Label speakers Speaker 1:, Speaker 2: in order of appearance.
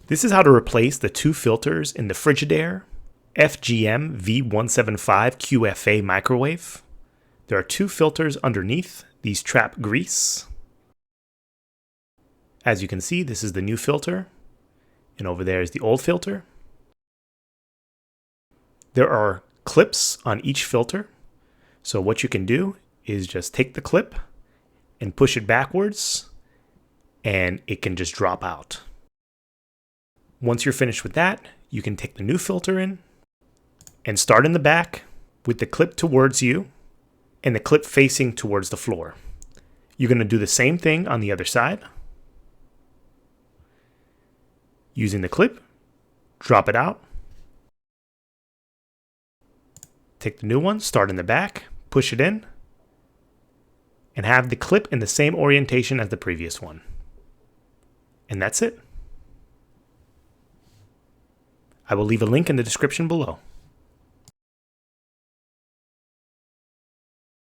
Speaker 1: This is how to replace the two filters in the Frigidaire FGMV175QFA microwave. There are two filters underneath. These trap grease. As you can see, this is the new filter, and over there is the old filter. There are clips on each filter, so what you can do is just take the clip and push it backwards, and it can just drop out. Once you're finished with that, you can take the new filter in and start in the back with the clip towards you and the clip facing towards the floor. You're going to do the same thing on the other side. Using the clip, drop it out. Take the new one, start in the back, push it in, and have the clip in the same orientation as the previous one. And that's it. I will leave a link in the description below.